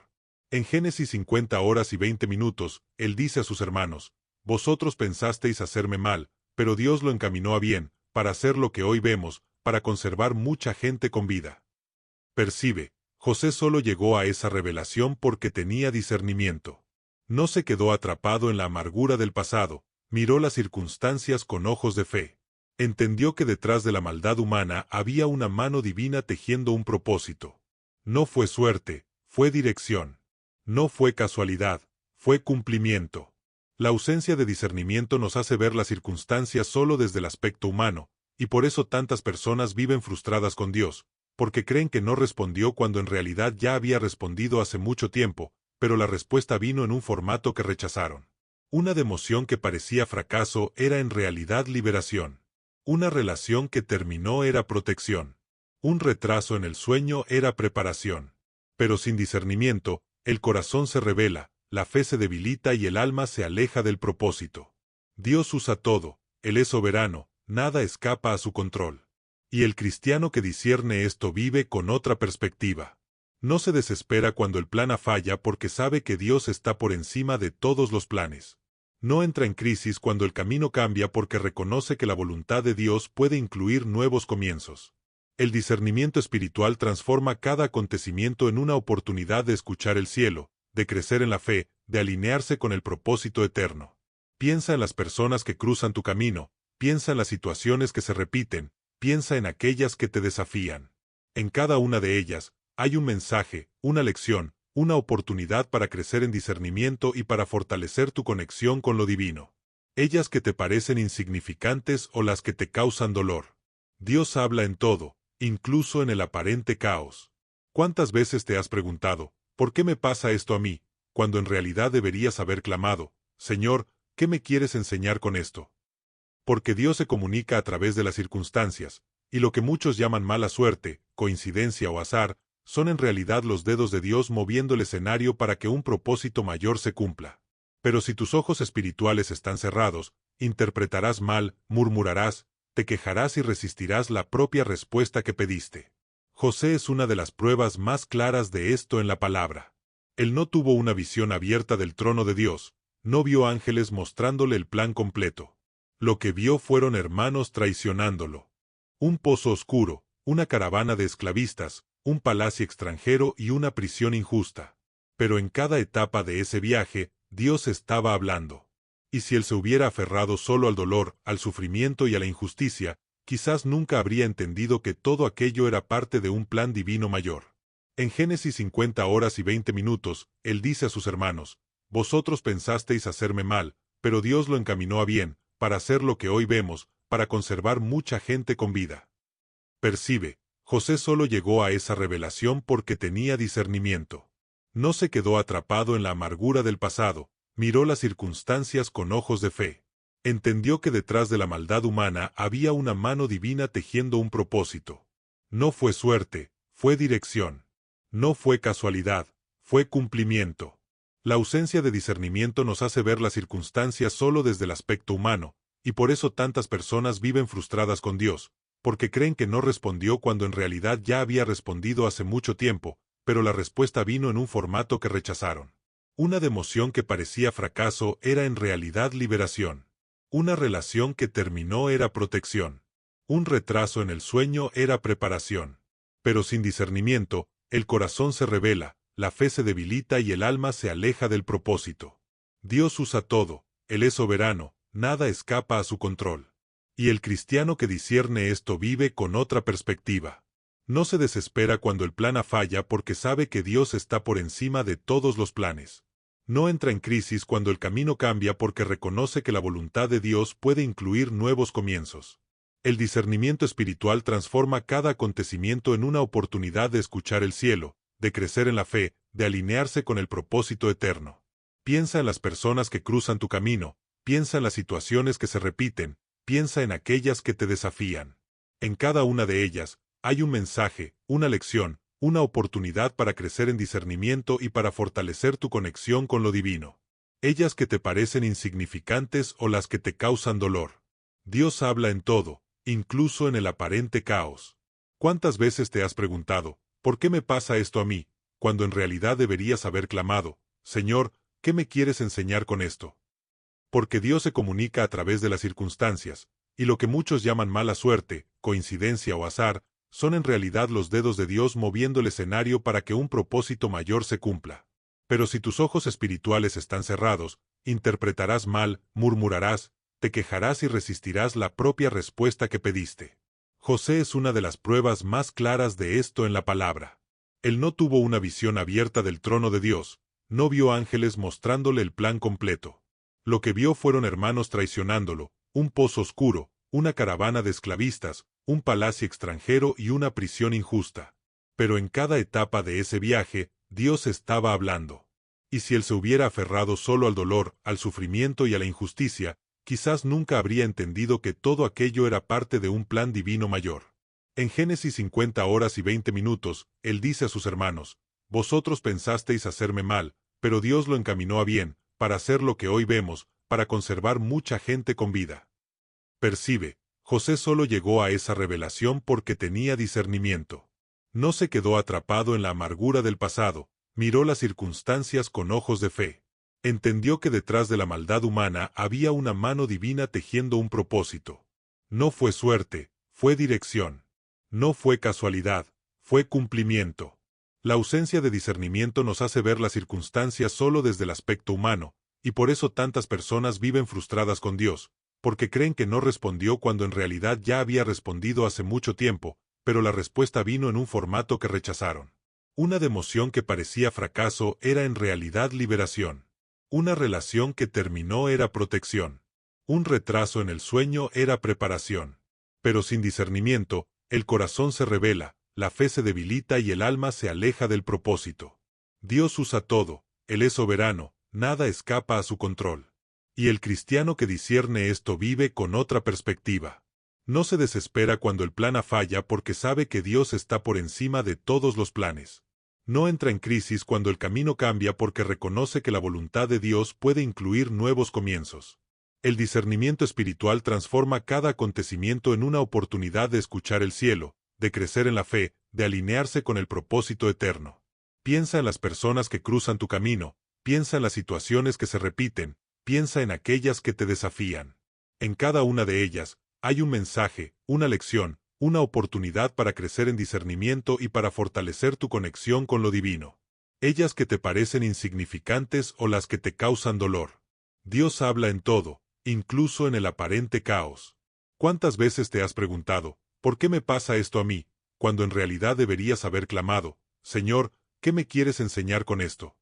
En Génesis 50 horas y 20 minutos, él dice a sus hermanos, «Vosotros pensasteis hacerme mal, pero Dios lo encaminó a bien, para hacer lo que hoy vemos, para conservar mucha gente con vida». Percibe, José solo llegó a esa revelación porque tenía discernimiento. No se quedó atrapado en la amargura del pasado, miró las circunstancias con ojos de fe. Entendió que detrás de la maldad humana había una mano divina tejiendo un propósito. No fue suerte, fue dirección. No fue casualidad, fue cumplimiento. La ausencia de discernimiento nos hace ver las circunstancias solo desde el aspecto humano, y por eso tantas personas viven frustradas con Dios, porque creen que no respondió cuando en realidad ya había respondido hace mucho tiempo, pero la respuesta vino en un formato que rechazaron. Una democión que parecía fracaso era en realidad liberación. Una relación que terminó era protección. Un retraso en el sueño era preparación. Pero sin discernimiento, el corazón se rebela, la fe se debilita y el alma se aleja del propósito. Dios usa todo, Él es soberano, nada escapa a su control. Y el cristiano que discierne esto vive con otra perspectiva. No se desespera cuando el plan falla porque sabe que Dios está por encima de todos los planes. No entra en crisis cuando el camino cambia porque reconoce que la voluntad de Dios puede incluir nuevos comienzos. El discernimiento espiritual transforma cada acontecimiento en una oportunidad de escuchar el cielo, de crecer en la fe, de alinearse con el propósito eterno. Piensa en las personas que cruzan tu camino, piensa en las situaciones que se repiten, piensa en aquellas que te desafían. En cada una de ellas, hay un mensaje, una lección, una oportunidad para crecer en discernimiento y para fortalecer tu conexión con lo divino. Ellas que te parecen insignificantes o las que te causan dolor. Dios habla en todo, incluso en el aparente caos. ¿Cuántas veces te has preguntado, ¿por qué me pasa esto a mí?, cuando en realidad deberías haber clamado, Señor, ¿qué me quieres enseñar con esto? Porque Dios se comunica a través de las circunstancias, y lo que muchos llaman mala suerte, coincidencia o azar, son en realidad los dedos de Dios moviendo el escenario para que un propósito mayor se cumpla. Pero si tus ojos espirituales están cerrados, interpretarás mal, murmurarás, te quejarás y resistirás la propia respuesta que pediste. José es una de las pruebas más claras de esto en la palabra. Él no tuvo una visión abierta del trono de Dios, no vio ángeles mostrándole el plan completo. Lo que vio fueron hermanos traicionándolo. Un pozo oscuro, una caravana de esclavistas, un palacio extranjero y una prisión injusta. Pero en cada etapa de ese viaje, Dios estaba hablando. Y si él se hubiera aferrado solo al dolor, al sufrimiento y a la injusticia, quizás nunca habría entendido que todo aquello era parte de un plan divino mayor. En Génesis 50 horas y 20 minutos, él dice a sus hermanos: vosotros pensasteis hacerme mal, pero Dios lo encaminó a bien, para hacer lo que hoy vemos, para conservar mucha gente con vida. Percibe, José solo llegó a esa revelación porque tenía discernimiento. No se quedó atrapado en la amargura del pasado, miró las circunstancias con ojos de fe. Entendió que detrás de la maldad humana había una mano divina tejiendo un propósito. No fue suerte, fue dirección. No fue casualidad, fue cumplimiento. La ausencia de discernimiento nos hace ver las circunstancias solo desde el aspecto humano, y por eso tantas personas viven frustradas con Dios, porque creen que no respondió cuando en realidad ya había respondido hace mucho tiempo, pero la respuesta vino en un formato que rechazaron. Una democión que parecía fracaso era en realidad liberación. Una relación que terminó era protección. Un retraso en el sueño era preparación. Pero sin discernimiento, el corazón se rebela, la fe se debilita y el alma se aleja del propósito. Dios usa todo, Él es soberano, nada escapa a su control. Y el cristiano que discierne esto vive con otra perspectiva. No se desespera cuando el plan falla porque sabe que Dios está por encima de todos los planes. No entra en crisis cuando el camino cambia porque reconoce que la voluntad de Dios puede incluir nuevos comienzos. El discernimiento espiritual transforma cada acontecimiento en una oportunidad de escuchar el cielo, de crecer en la fe, de alinearse con el propósito eterno. Piensa en las personas que cruzan tu camino, piensa en las situaciones que se repiten, piensa en aquellas que te desafían. En cada una de ellas, hay un mensaje, una lección, una oportunidad para crecer en discernimiento y para fortalecer tu conexión con lo divino. Ellas que te parecen insignificantes o las que te causan dolor. Dios habla en todo, incluso en el aparente caos. ¿Cuántas veces te has preguntado, ¿por qué me pasa esto a mí?, cuando en realidad deberías haber clamado: Señor, ¿qué me quieres enseñar con esto? Porque Dios se comunica a través de las circunstancias, y lo que muchos llaman mala suerte, coincidencia o azar, son en realidad los dedos de Dios moviendo el escenario para que un propósito mayor se cumpla. Pero si tus ojos espirituales están cerrados, interpretarás mal, murmurarás, te quejarás y resistirás la propia respuesta que pediste. José es una de las pruebas más claras de esto en la palabra. Él no tuvo una visión abierta del trono de Dios, no vio ángeles mostrándole el plan completo. Lo que vio fueron hermanos traicionándolo, un pozo oscuro, una caravana de esclavistas, un palacio extranjero y una prisión injusta. Pero en cada etapa de ese viaje, Dios estaba hablando. Y si él se hubiera aferrado solo al dolor, al sufrimiento y a la injusticia, quizás nunca habría entendido que todo aquello era parte de un plan divino mayor. En Génesis 50 horas y 20 minutos, él dice a sus hermanos: vosotros pensasteis hacerme mal, pero Dios lo encaminó a bien, para hacer lo que hoy vemos, para conservar mucha gente con vida. Percibe, José solo llegó a esa revelación porque tenía discernimiento. No se quedó atrapado en la amargura del pasado, miró las circunstancias con ojos de fe. Entendió que detrás de la maldad humana había una mano divina tejiendo un propósito. No fue suerte, fue dirección. No fue casualidad, fue cumplimiento. La ausencia de discernimiento nos hace ver las circunstancias solo desde el aspecto humano, y por eso tantas personas viven frustradas con Dios, porque creen que no respondió cuando en realidad ya había respondido hace mucho tiempo, pero la respuesta vino en un formato que rechazaron. Una democión que parecía fracaso era en realidad liberación. Una relación que terminó era protección. Un retraso en el sueño era preparación. Pero sin discernimiento, el corazón se rebela, la fe se debilita y el alma se aleja del propósito. Dios usa todo, Él es soberano, nada escapa a su control. Y el cristiano que discierne esto vive con otra perspectiva. No se desespera cuando el plan falla porque sabe que Dios está por encima de todos los planes. No entra en crisis cuando el camino cambia porque reconoce que la voluntad de Dios puede incluir nuevos comienzos. El discernimiento espiritual transforma cada acontecimiento en una oportunidad de escuchar el cielo, de crecer en la fe, de alinearse con el propósito eterno. Piensa en las personas que cruzan tu camino, piensa en las situaciones que se repiten, piensa en aquellas que te desafían. En cada una de ellas, hay un mensaje, una lección, una oportunidad para crecer en discernimiento y para fortalecer tu conexión con lo divino. Ellas que te parecen insignificantes o las que te causan dolor. Dios habla en todo, incluso en el aparente caos. ¿Cuántas veces te has preguntado, ¿por qué me pasa esto a mí?, cuando en realidad deberías haber clamado, Señor, ¿qué me quieres enseñar con esto?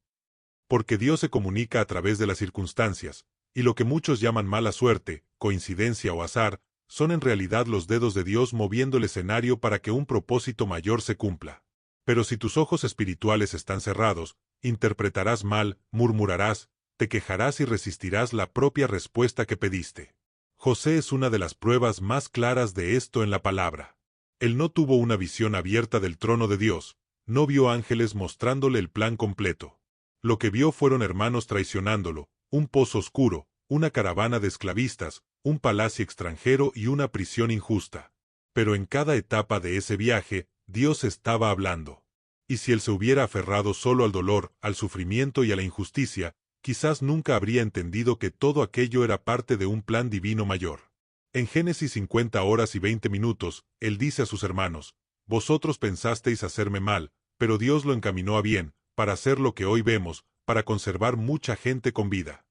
Porque Dios se comunica a través de las circunstancias, y lo que muchos llaman mala suerte, coincidencia o azar, son en realidad los dedos de Dios moviendo el escenario para que un propósito mayor se cumpla. Pero si tus ojos espirituales están cerrados, interpretarás mal, murmurarás, te quejarás y resistirás la propia respuesta que pediste. José es una de las pruebas más claras de esto en la palabra. Él no tuvo una visión abierta del trono de Dios, no vio ángeles mostrándole el plan completo. Lo que vio fueron hermanos traicionándolo, un pozo oscuro, una caravana de esclavistas, un palacio extranjero y una prisión injusta. Pero en cada etapa de ese viaje, Dios estaba hablando. Y si él se hubiera aferrado solo al dolor, al sufrimiento y a la injusticia, quizás nunca habría entendido que todo aquello era parte de un plan divino mayor. En Génesis 50 horas y 20 minutos, él dice a sus hermanos, «Vosotros pensasteis hacerme mal, pero Dios lo encaminó a bien, para hacer lo que hoy vemos, para conservar mucha gente con vida».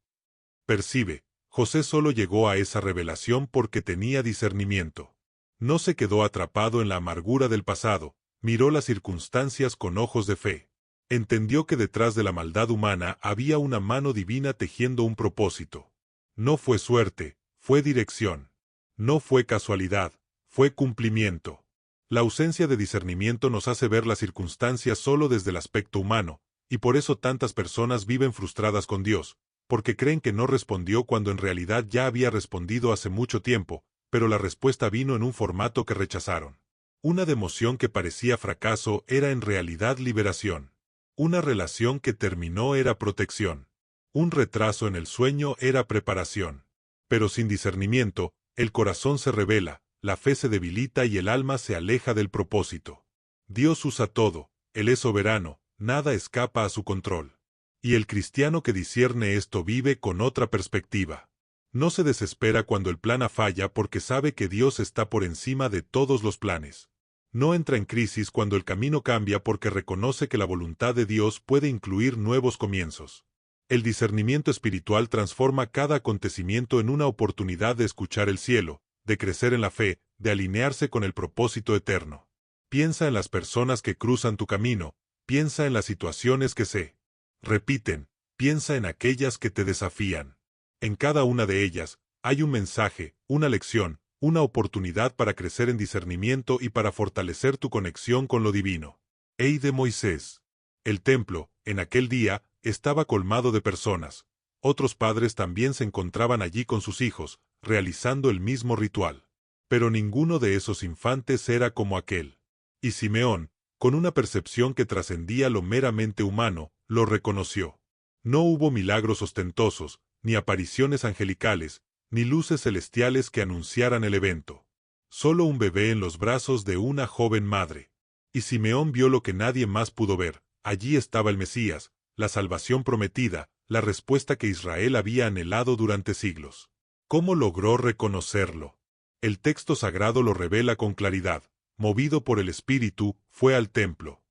Percibe, José solo llegó a esa revelación porque tenía discernimiento. No se quedó atrapado en la amargura del pasado, miró las circunstancias con ojos de fe. Entendió que detrás de la maldad humana había una mano divina tejiendo un propósito. No fue suerte, fue dirección. No fue casualidad, fue cumplimiento. La ausencia de discernimiento nos hace ver las circunstancias solo desde el aspecto humano, y por eso tantas personas viven frustradas con Dios, porque creen que no respondió cuando en realidad ya había respondido hace mucho tiempo, pero la respuesta vino en un formato que rechazaron. Una democión que parecía fracaso era en realidad liberación. Una relación que terminó era protección. Un retraso en el sueño era preparación. Pero sin discernimiento, el corazón se rebela, la fe se debilita y el alma se aleja del propósito. Dios usa todo, Él es soberano, nada escapa a su control. Y el cristiano que discierne esto vive con otra perspectiva. No se desespera cuando el plan falla porque sabe que Dios está por encima de todos los planes. No entra en crisis cuando el camino cambia porque reconoce que la voluntad de Dios puede incluir nuevos comienzos. El discernimiento espiritual transforma cada acontecimiento en una oportunidad de escuchar el cielo, de crecer en la fe, de alinearse con el propósito eterno. Piensa en las personas que cruzan tu camino, piensa en las situaciones que se repiten, piensa en aquellas que te desafían. En cada una de ellas, hay un mensaje, una lección, una oportunidad para crecer en discernimiento y para fortalecer tu conexión con lo divino. Ey de Moisés. El templo, en aquel día, estaba colmado de personas. Otros padres también se encontraban allí con sus hijos, realizando el mismo ritual. Pero ninguno de esos infantes era como aquel. Y Simeón, con una percepción que trascendía lo meramente humano, lo reconoció. No hubo milagros ostentosos, ni apariciones angelicales, ni luces celestiales que anunciaran el evento. Solo un bebé en los brazos de una joven madre. Y Simeón vio lo que nadie más pudo ver. Allí estaba el Mesías, la salvación prometida, la respuesta que Israel había anhelado durante siglos. ¿Cómo logró reconocerlo? El texto sagrado lo revela con claridad. Movido por el Espíritu, fue al templo.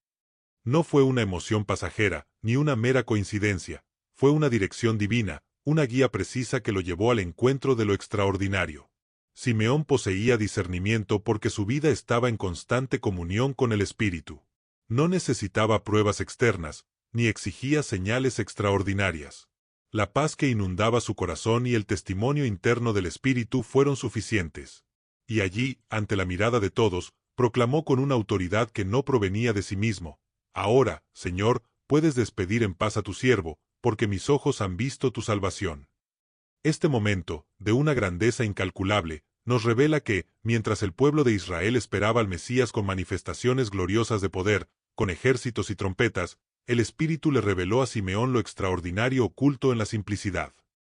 No fue una emoción pasajera, ni una mera coincidencia. Fue una dirección divina, una guía precisa que lo llevó al encuentro de lo extraordinario. Simeón poseía discernimiento porque su vida estaba en constante comunión con el Espíritu. No necesitaba pruebas externas, ni exigía señales extraordinarias. La paz que inundaba su corazón y el testimonio interno del Espíritu fueron suficientes. Y allí, ante la mirada de todos, proclamó con una autoridad que no provenía de sí mismo: «Ahora, Señor, puedes despedir en paz a tu siervo, porque mis ojos han visto tu salvación». Este momento, de una grandeza incalculable, nos revela que, mientras el pueblo de Israel esperaba al Mesías con manifestaciones gloriosas de poder, con ejércitos y trompetas, el Espíritu le reveló a Simeón lo extraordinario oculto en la simplicidad.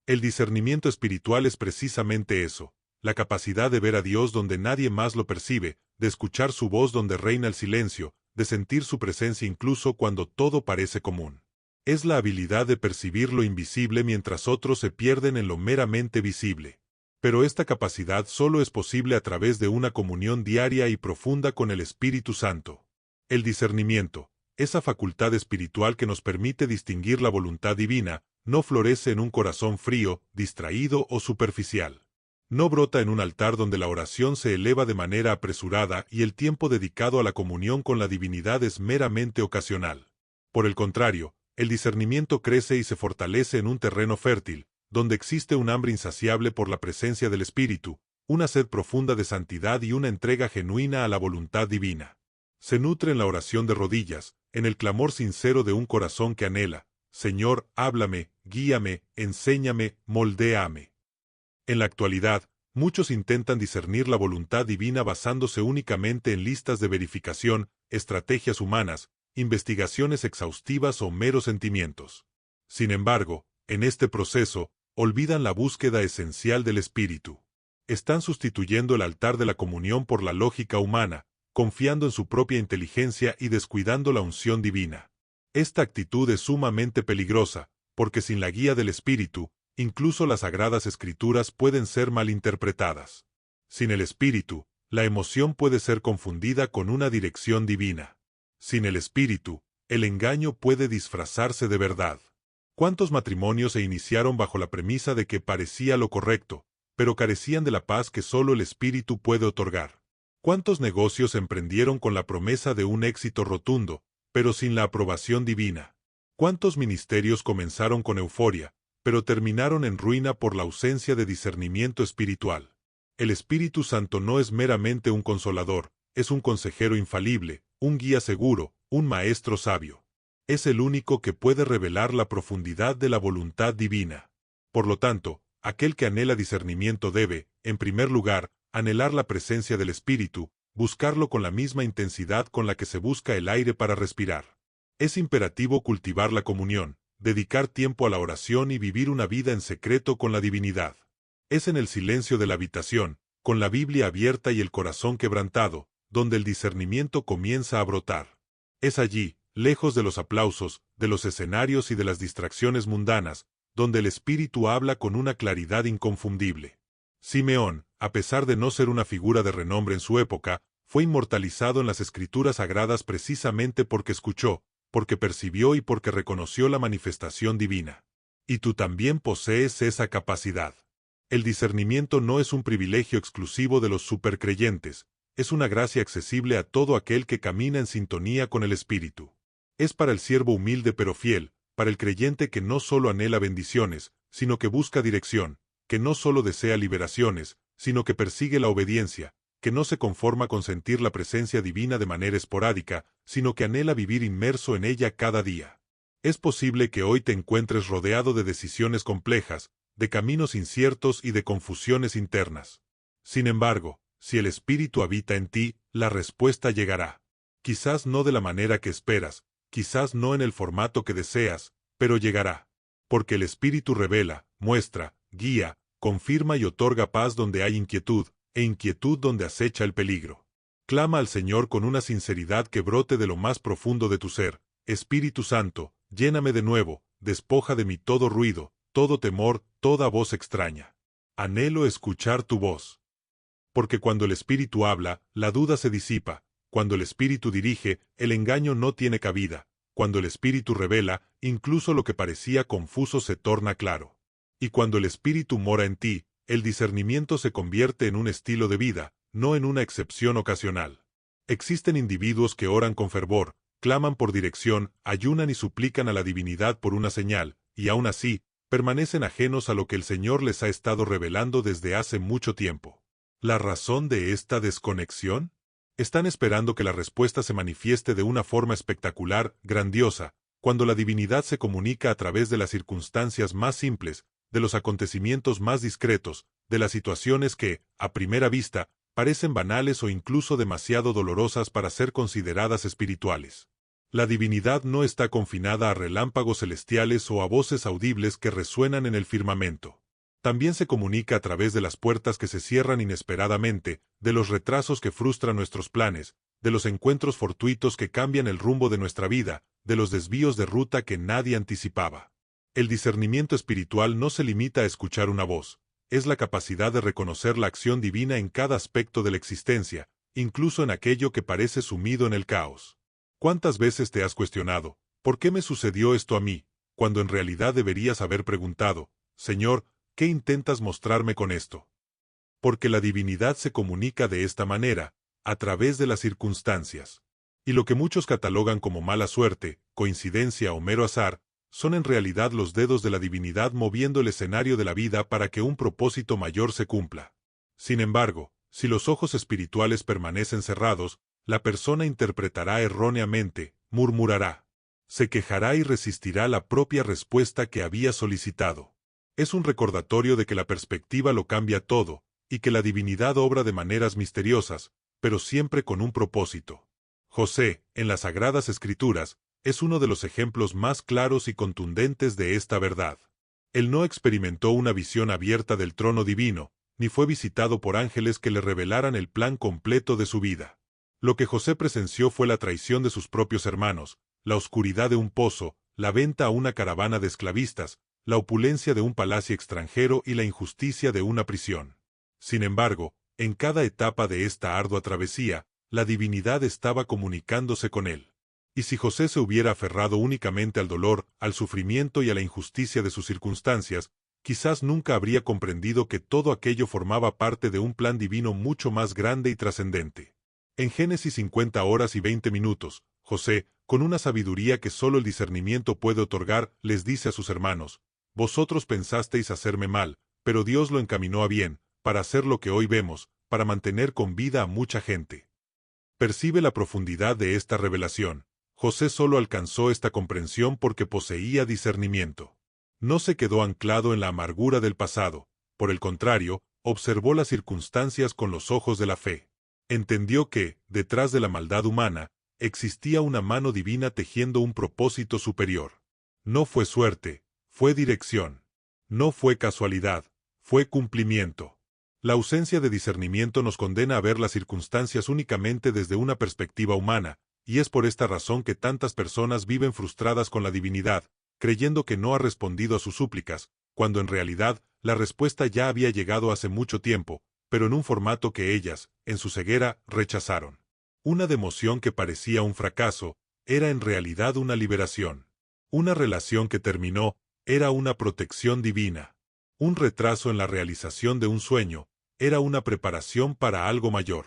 El discernimiento espiritual es precisamente eso, la capacidad de ver a Dios donde nadie más lo percibe, de escuchar su voz donde reina el silencio, de sentir su presencia incluso cuando todo parece común. Es la habilidad de percibir lo invisible mientras otros se pierden en lo meramente visible. Pero esta capacidad solo es posible a través de una comunión diaria y profunda con el Espíritu Santo. El discernimiento, esa facultad espiritual que nos permite distinguir la voluntad divina, no florece en un corazón frío, distraído o superficial. No brota en un altar donde la oración se eleva de manera apresurada y el tiempo dedicado a la comunión con la divinidad es meramente ocasional. Por el contrario, el discernimiento crece y se fortalece en un terreno fértil, donde existe un hambre insaciable por la presencia del Espíritu, una sed profunda de santidad y una entrega genuina a la voluntad divina. Se nutre en la oración de rodillas, en el clamor sincero de un corazón que anhela: Señor, háblame, guíame, enséñame, moldéame. En la actualidad, muchos intentan discernir la voluntad divina basándose únicamente en listas de verificación, estrategias humanas, investigaciones exhaustivas o meros sentimientos. Sin embargo, en este proceso, olvidan la búsqueda esencial del Espíritu. Están sustituyendo el altar de la comunión por la lógica humana, confiando en su propia inteligencia y descuidando la unción divina. Esta actitud es sumamente peligrosa, porque sin la guía del Espíritu, incluso las Sagradas Escrituras pueden ser malinterpretadas. Sin el Espíritu, la emoción puede ser confundida con una dirección divina. Sin el Espíritu, el engaño puede disfrazarse de verdad. ¿Cuántos matrimonios se iniciaron bajo la premisa de que parecía lo correcto, pero carecían de la paz que solo el Espíritu puede otorgar? ¿Cuántos negocios emprendieron con la promesa de un éxito rotundo, pero sin la aprobación divina? ¿Cuántos ministerios comenzaron con euforia, pero terminaron en ruina por la ausencia de discernimiento espiritual? El Espíritu Santo no es meramente un consolador, es un consejero infalible, un guía seguro, un maestro sabio. Es el único que puede revelar la profundidad de la voluntad divina. Por lo tanto, aquel que anhela discernimiento debe, en primer lugar, anhelar la presencia del Espíritu, buscarlo con la misma intensidad con la que se busca el aire para respirar. Es imperativo cultivar la comunión, dedicar tiempo a la oración y vivir una vida en secreto con la divinidad. Es en el silencio de la habitación, con la Biblia abierta y el corazón quebrantado, donde el discernimiento comienza a brotar. Es allí, lejos de los aplausos, de los escenarios y de las distracciones mundanas, donde el Espíritu habla con una claridad inconfundible. Simeón, a pesar de no ser una figura de renombre en su época, fue inmortalizado en las Escrituras Sagradas precisamente porque escuchó, porque percibió y porque reconoció la manifestación divina. Y tú también posees esa capacidad. El discernimiento no es un privilegio exclusivo de los supercreyentes, es una gracia accesible a todo aquel que camina en sintonía con el Espíritu. Es para el siervo humilde pero fiel, para el creyente que no solo anhela bendiciones, sino que busca dirección, que no solo desea liberaciones, sino que persigue la obediencia, que no se conforma con sentir la presencia divina de manera esporádica, sino que anhela vivir inmerso en ella cada día. Es posible que hoy te encuentres rodeado de decisiones complejas, de caminos inciertos y de confusiones internas. Sin embargo, si el Espíritu habita en ti, la respuesta llegará. Quizás no de la manera que esperas, quizás no en el formato que deseas, pero llegará. Porque el Espíritu revela, muestra, guía, confirma y otorga paz donde hay inquietud, e inquietud donde acecha el peligro. Clama al Señor con una sinceridad que brote de lo más profundo de tu ser: Espíritu Santo, lléname de nuevo, despoja de mí todo ruido, todo temor, toda voz extraña. Anhelo escuchar tu voz. Porque cuando el Espíritu habla, la duda se disipa. Cuando el Espíritu dirige, el engaño no tiene cabida. Cuando el Espíritu revela, incluso lo que parecía confuso se torna claro. Y cuando el Espíritu mora en ti, el discernimiento se convierte en un estilo de vida, no en una excepción ocasional. Existen individuos que oran con fervor, claman por dirección, ayunan y suplican a la divinidad por una señal, y aún así, permanecen ajenos a lo que el Señor les ha estado revelando desde hace mucho tiempo. ¿La razón de esta desconexión? Están esperando que la respuesta se manifieste de una forma espectacular, grandiosa, cuando la divinidad se comunica a través de las circunstancias más simples, de los acontecimientos más discretos, de las situaciones que, a primera vista, parecen banales o incluso demasiado dolorosas para ser consideradas espirituales. La divinidad no está confinada a relámpagos celestiales o a voces audibles que resuenan en el firmamento. También se comunica a través de las puertas que se cierran inesperadamente, de los retrasos que frustran nuestros planes, de los encuentros fortuitos que cambian el rumbo de nuestra vida, de los desvíos de ruta que nadie anticipaba. El discernimiento espiritual no se limita a escuchar una voz, es la capacidad de reconocer la acción divina en cada aspecto de la existencia, incluso en aquello que parece sumido en el caos. ¿Cuántas veces te has cuestionado, ¿por qué me sucedió esto a mí?, cuando en realidad deberías haber preguntado, Señor, ¿qué intentas mostrarme con esto? Porque la divinidad se comunica de esta manera, a través de las circunstancias. Y lo que muchos catalogan como mala suerte, coincidencia o mero azar, son en realidad los dedos de la divinidad moviendo el escenario de la vida para que un propósito mayor se cumpla. Sin embargo, si los ojos espirituales permanecen cerrados, la persona interpretará erróneamente, murmurará, se quejará y resistirá la propia respuesta que había solicitado. Es un recordatorio de que la perspectiva lo cambia todo, y que la divinidad obra de maneras misteriosas, pero siempre con un propósito. José, en las Sagradas Escrituras, es uno de los ejemplos más claros y contundentes de esta verdad. Él no experimentó una visión abierta del trono divino, ni fue visitado por ángeles que le revelaran el plan completo de su vida. Lo que José presenció fue la traición de sus propios hermanos, la oscuridad de un pozo, la venta a una caravana de esclavistas, la opulencia de un palacio extranjero y la injusticia de una prisión. Sin embargo, en cada etapa de esta ardua travesía, la divinidad estaba comunicándose con él. Y si José se hubiera aferrado únicamente al dolor, al sufrimiento y a la injusticia de sus circunstancias, quizás nunca habría comprendido que todo aquello formaba parte de un plan divino mucho más grande y trascendente. En Génesis 50 horas y 20 minutos, José, con una sabiduría que solo el discernimiento puede otorgar, les dice a sus hermanos, «Vosotros pensasteis hacerme mal, pero Dios lo encaminó a bien, para hacer lo que hoy vemos, para mantener con vida a mucha gente». Percibe la profundidad de esta revelación. José solo alcanzó esta comprensión porque poseía discernimiento. No se quedó anclado en la amargura del pasado, por el contrario, observó las circunstancias con los ojos de la fe. Entendió que, detrás de la maldad humana, existía una mano divina tejiendo un propósito superior. No fue suerte, fue dirección. No fue casualidad, fue cumplimiento. La ausencia de discernimiento nos condena a ver las circunstancias únicamente desde una perspectiva humana, y es por esta razón que tantas personas viven frustradas con la divinidad, creyendo que no ha respondido a sus súplicas, cuando en realidad la respuesta ya había llegado hace mucho tiempo, pero en un formato que ellas, en su ceguera, rechazaron. Una democión que parecía un fracaso, era en realidad una liberación. Una relación que terminó, era una protección divina. Un retraso en la realización de un sueño, era una preparación para algo mayor.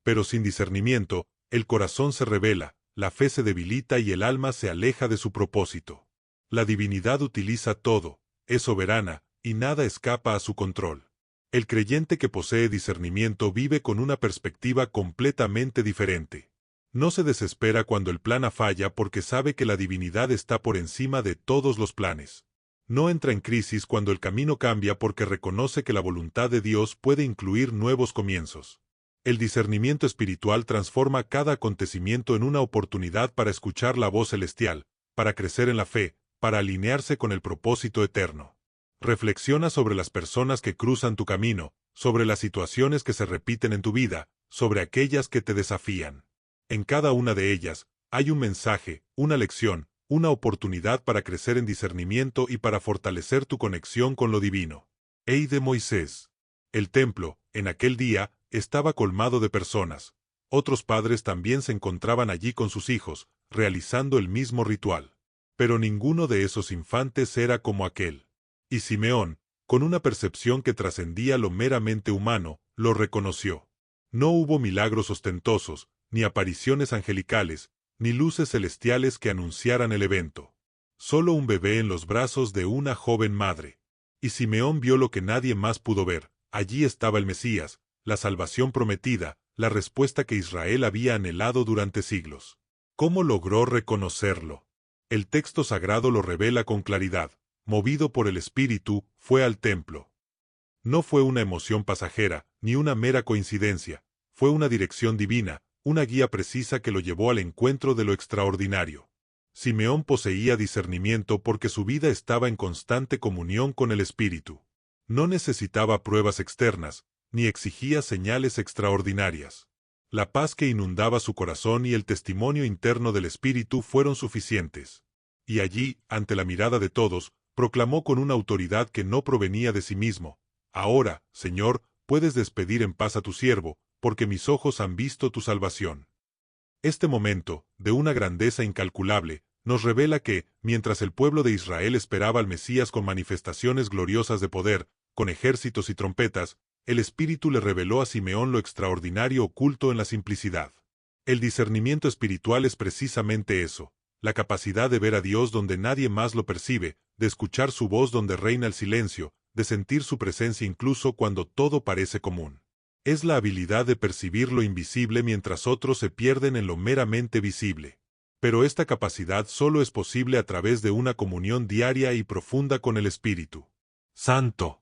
Pero sin discernimiento, el corazón se rebela, la fe se debilita y el alma se aleja de su propósito. La divinidad utiliza todo, es soberana, y nada escapa a su control. El creyente que posee discernimiento vive con una perspectiva completamente diferente. No se desespera cuando el plan falla porque sabe que la divinidad está por encima de todos los planes. No entra en crisis cuando el camino cambia porque reconoce que la voluntad de Dios puede incluir nuevos comienzos. El discernimiento espiritual transforma cada acontecimiento en una oportunidad para escuchar la voz celestial, para crecer en la fe, para alinearse con el propósito eterno. Reflexiona sobre las personas que cruzan tu camino, sobre las situaciones que se repiten en tu vida, sobre aquellas que te desafían. En cada una de ellas, hay un mensaje, una lección, una oportunidad para crecer en discernimiento y para fortalecer tu conexión con lo divino. Ey de Moisés. El templo, en aquel día, estaba colmado de personas. Otros padres también se encontraban allí con sus hijos, realizando el mismo ritual. Pero ninguno de esos infantes era como aquel. Y Simeón, con una percepción que trascendía lo meramente humano, lo reconoció. No hubo milagros ostentosos, ni apariciones angelicales, ni luces celestiales que anunciaran el evento. Solo un bebé en los brazos de una joven madre. Y Simeón vio lo que nadie más pudo ver. Allí estaba el Mesías, la salvación prometida, la respuesta que Israel había anhelado durante siglos. ¿Cómo logró reconocerlo? El texto sagrado lo revela con claridad. Movido por el Espíritu, fue al templo. No fue una emoción pasajera, ni una mera coincidencia, fue una dirección divina, una guía precisa que lo llevó al encuentro de lo extraordinario. Simeón poseía discernimiento porque su vida estaba en constante comunión con el Espíritu. No necesitaba pruebas externas, ni exigía señales extraordinarias. La paz que inundaba su corazón y el testimonio interno del Espíritu fueron suficientes. Y allí, ante la mirada de todos, proclamó con una autoridad que no provenía de sí mismo: «Ahora, Señor, puedes despedir en paz a tu siervo, porque mis ojos han visto tu salvación». Este momento, de una grandeza incalculable, nos revela que, mientras el pueblo de Israel esperaba al Mesías con manifestaciones gloriosas de poder, con ejércitos y trompetas, el Espíritu le reveló a Simeón lo extraordinario oculto en la simplicidad. El discernimiento espiritual es precisamente eso, la capacidad de ver a Dios donde nadie más lo percibe, de escuchar su voz donde reina el silencio, de sentir su presencia incluso cuando todo parece común. Es la habilidad de percibir lo invisible mientras otros se pierden en lo meramente visible. Pero esta capacidad solo es posible a través de una comunión diaria y profunda con el Espíritu Santo.